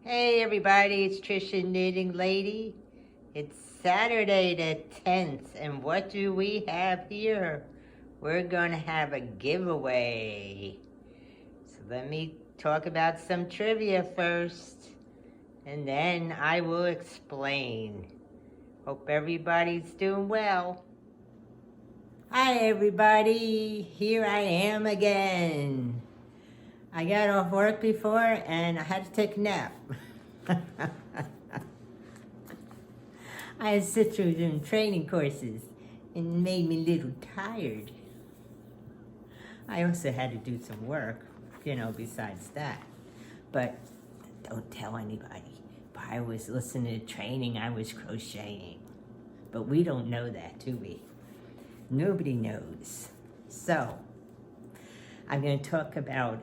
Hey everybody, it's Trisha Knitting Lady. It's Saturday the 10th, and what do we have here? We're gonna have a giveaway. So let me talk about some trivia first, and then I will explain. Hope everybody's doing well. Hi everybody, here I am again. I got off work before and I had to take a nap. I had to sit through some training courses and it made me a little tired. I also had to do some work, besides that. But don't tell anybody. While I was listening to training, I was crocheting. But we don't know that, do we? Nobody knows. So, I'm going to talk about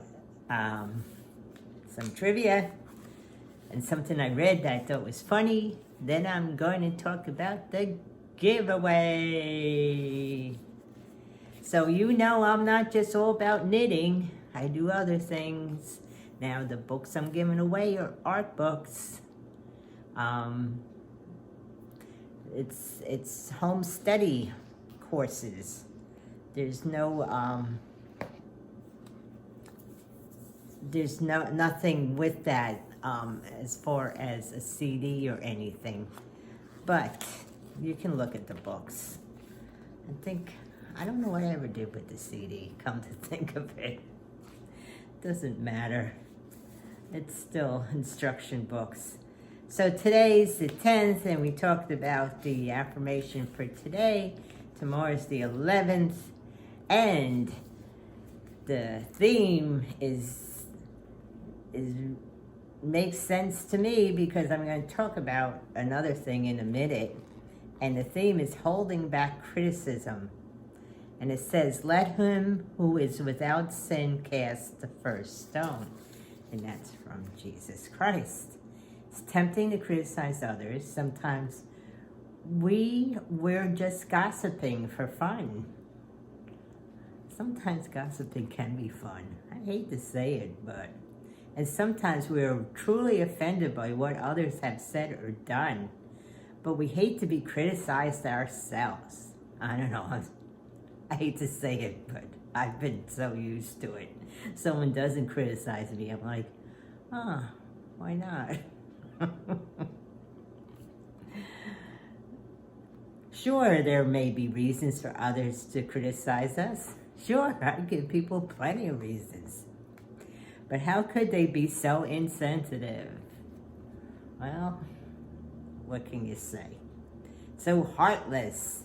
some trivia and something I read that I thought was funny. Then I'm going to talk about the giveaway. So I'm not just all about knitting. I do other things. Now the books I'm giving away are art books. It's home study courses. There's nothing with that as far as a CD or anything, but you can look at the books. I don't know what I ever did with the CD, come to think of it. Doesn't matter. It's still instruction books. So today's the 10th, and we talked about the affirmation for today. Tomorrow's the 11th, and the theme makes sense to me because I'm going to talk about another thing in a minute, and the theme is holding back criticism. And it says, let him who is without sin cast the first stone. And that's from Jesus Christ. It's tempting to criticize others. Sometimes we're just gossiping for fun. Sometimes gossiping can be fun. I hate to say it, and sometimes we're truly offended by what others have said or done, but we hate to be criticized ourselves. I don't know. I hate to say it, but I've been so used to it. Someone doesn't criticize me, I'm like, why not? Sure, there may be reasons for others to criticize us. Sure, I give people plenty of reasons. But how could they be so insensitive? Well, what can you say? So heartless.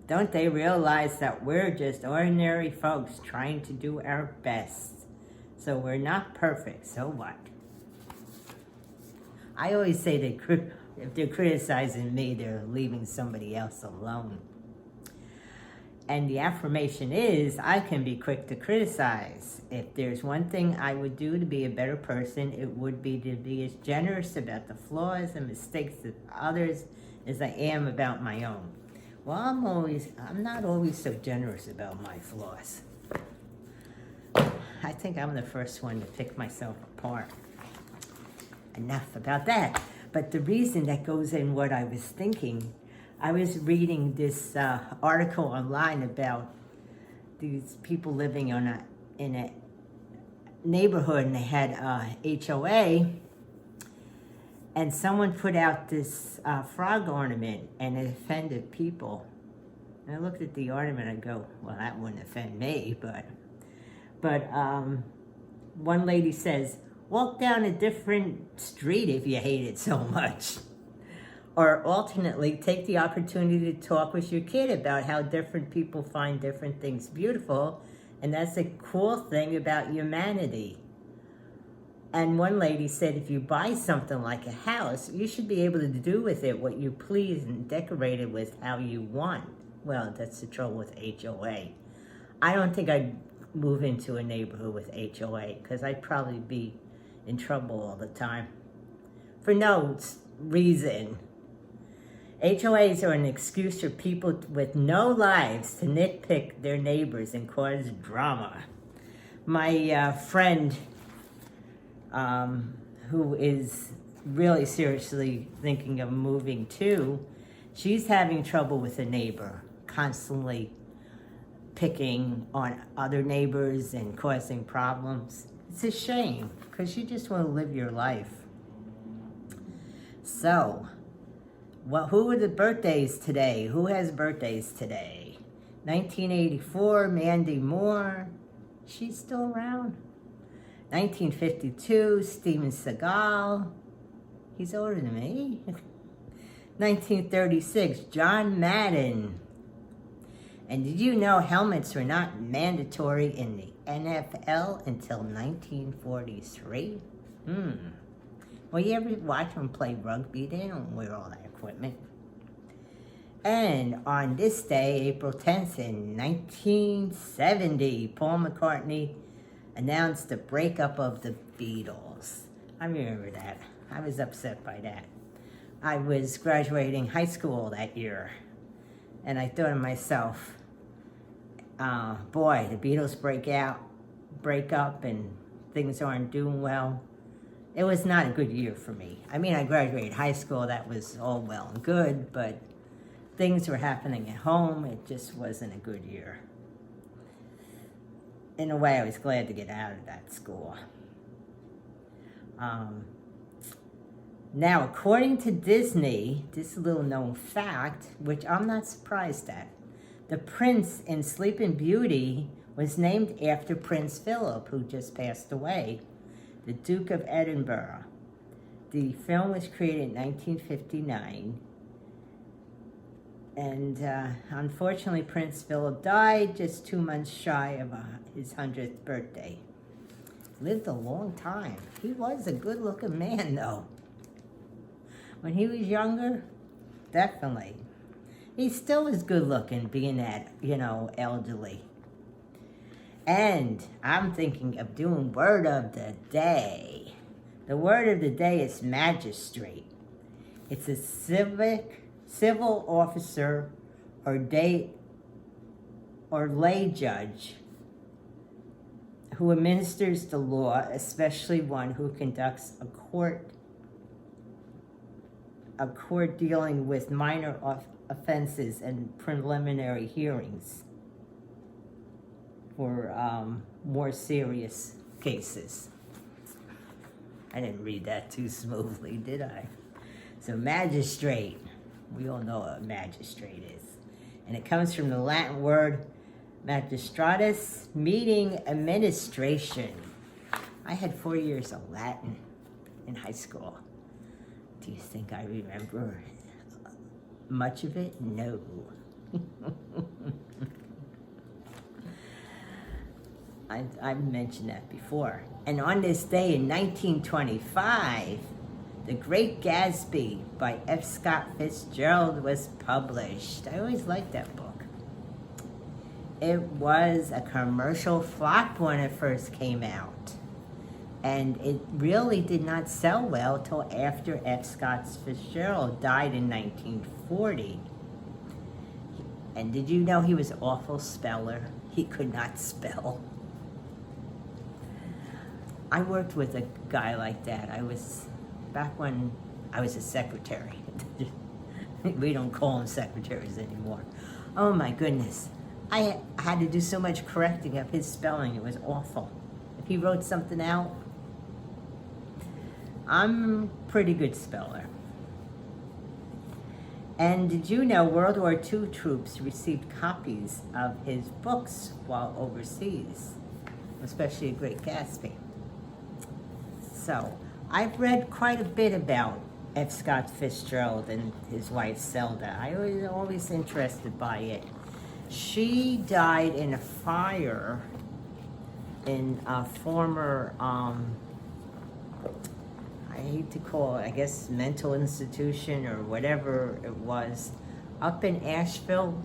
Don't they realize that we're just ordinary folks trying to do our best? So we're not perfect, so what? I always say that if they're criticizing me, they're leaving somebody else alone. And the affirmation is, I can be quick to criticize. If there's one thing I would do to be a better person, it would be to be as generous about the flaws and mistakes of others as I am about my own. Well, I'm not always so generous about my flaws. I think I'm the first one to pick myself apart. Enough about that. But the reason that goes in what I was thinking, I was reading this article online about these people living in a neighborhood, and they had HOA, and someone put out this frog ornament, and it offended people. And I looked at the ornament and I go, well, that wouldn't offend me, but one lady says, walk down a different street if you hate it so much. Or alternately, take the opportunity to talk with your kid about how different people find different things beautiful, and that's a cool thing about humanity. And one lady said, if you buy something like a house, you should be able to do with it what you please and decorate it with how you want. Well, that's the trouble with HOA. I don't think I'd move into a neighborhood with HOA because I'd probably be in trouble all the time for no reason. HOAs are an excuse for people with no lives to nitpick their neighbors and cause drama. My friend, who is really seriously thinking of moving too. She's having trouble with a neighbor, constantly picking on other neighbors and causing problems. It's a shame, because you just want to live your life. So, well, who are the birthdays today? Who has birthdays today? 1984, Mandy Moore. She's still around. 1952, Steven Seagal. He's older than me. 1936, John Madden. And did you know helmets were not mandatory in the NFL until 1943? Well, you ever watch them play rugby? They don't wear all that equipment. And on this day, April 10th in 1970, Paul McCartney announced the breakup of the Beatles. I remember that. I was upset by that. I was graduating high school that year, and I thought to myself, boy, the Beatles break up, and things aren't doing well. It was not a good year for me. I mean, I graduated high school, that was all well and good, but things were happening at home. It just wasn't a good year. In a way, I was glad to get out of that school. Now, according to Disney, this little known fact, which I'm not surprised at, the prince in Sleeping Beauty was named after Prince Philip, who just passed away, the Duke of Edinburgh. The film was created in 1959, and unfortunately, Prince Philip died just 2 months shy of his 100th birthday. Lived a long time. He was a good-looking man, though. When he was younger, definitely. He still is good-looking, being that, elderly. And I'm thinking of doing word of the day. The word of the day is magistrate. It's a civil officer or lay judge who administers the law, especially one who conducts a court dealing with minor offenses and preliminary hearings for more serious cases. I didn't read that too smoothly, did I? So magistrate, we all know what a magistrate is. And it comes from the Latin word magistratus, meaning administration. I had 4 years of Latin in high school. Do you think I remember much of it? No. I've mentioned that before. And on this day in 1925, The Great Gatsby by F. Scott Fitzgerald was published. I always liked that book. It was a commercial flop when it first came out. And it really did not sell well till after F. Scott Fitzgerald died in 1940. And did you know he was an awful speller? He could not spell. I worked with a guy like that. Back when I was a secretary. We don't call them secretaries anymore. Oh my goodness. I had to do so much correcting of his spelling. It was awful. If he wrote something out, I'm a pretty good speller. And did you know World War II troops received copies of his books while overseas, especially A Great Gatsby? So, I've read quite a bit about F. Scott Fitzgerald and his wife Zelda. I was always interested by it. She died in a fire in a former, I hate to call it, I guess, mental institution or whatever it was, up in Asheville,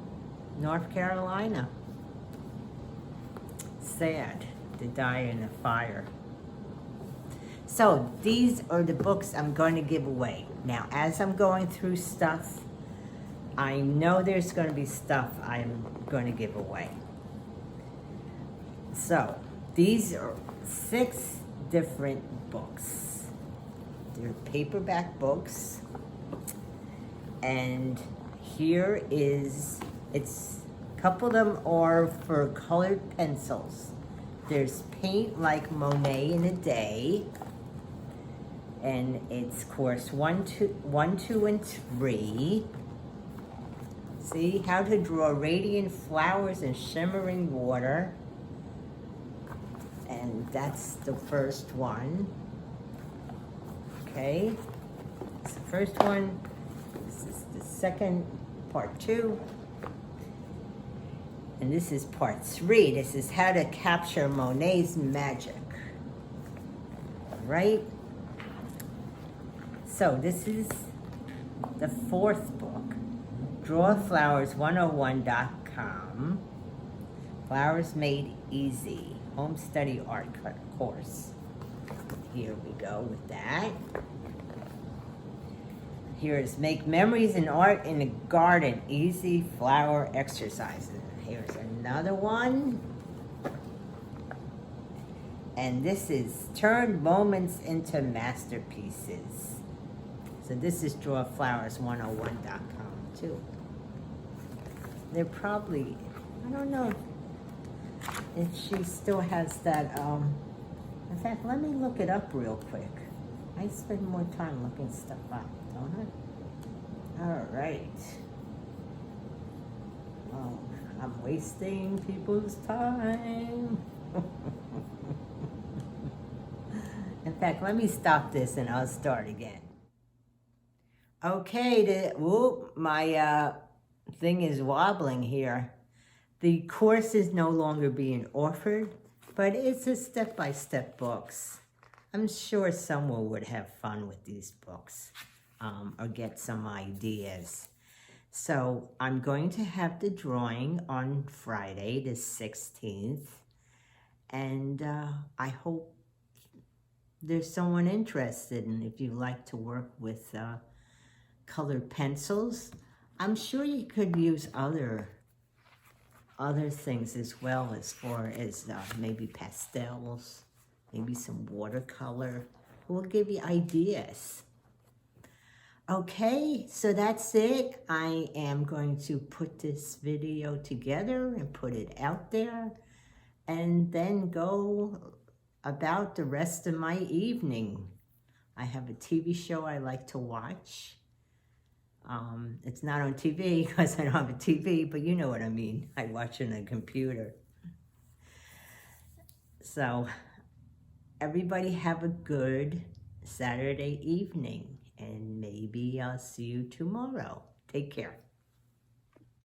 North Carolina. Sad to die in a fire. So these are the books I'm going to give away. Now, as I'm going through stuff, I know there's going to be stuff I'm going to give away. So these are 6 different books. They're paperback books. And here is, it's, a couple of them are for colored pencils. There's Paint Like Monet in a Day. And it's course 1, 2, and 3. See, how to draw radiant flowers and shimmering water. And that's the first one. Okay, it's the first one. This is the second, part 2. And this is part 3. This is how to capture Monet's magic. All right? So this is the 4th book, drawflowers101.com, Flowers Made Easy, Home Study Art Course. Here we go with that. Here's Make Memories in Art in the Garden, Easy Flower Exercises. Here's another one. And this is Turn Moments into Masterpieces. So this is drawflowers101.com too. They're probably, I don't know if she still has that, in fact, let me look it up real quick. I spend more time looking stuff up, don't I? All right. Oh, I'm wasting people's time. In fact, let me stop this and I'll start again. Okay, my thing is wobbling here. The course is no longer being offered, but it's a step-by-step books. I'm sure someone would have fun with these books or get some ideas. So I'm going to have the drawing on Friday, the 16th, and I hope there's someone interested, and if you like to work with colored pencils, I'm sure you could use other things as well, as far as maybe pastels, maybe some watercolor. We'll give you ideas. Okay, so that's it. I am going to put this video together and put it out there, and then go about the rest of my evening. I have a TV show I like to watch. It's not on TV because I don't have a TV, but you know what I mean. I watch on a computer. So everybody have a good Saturday evening, and maybe I'll see you tomorrow. Take care.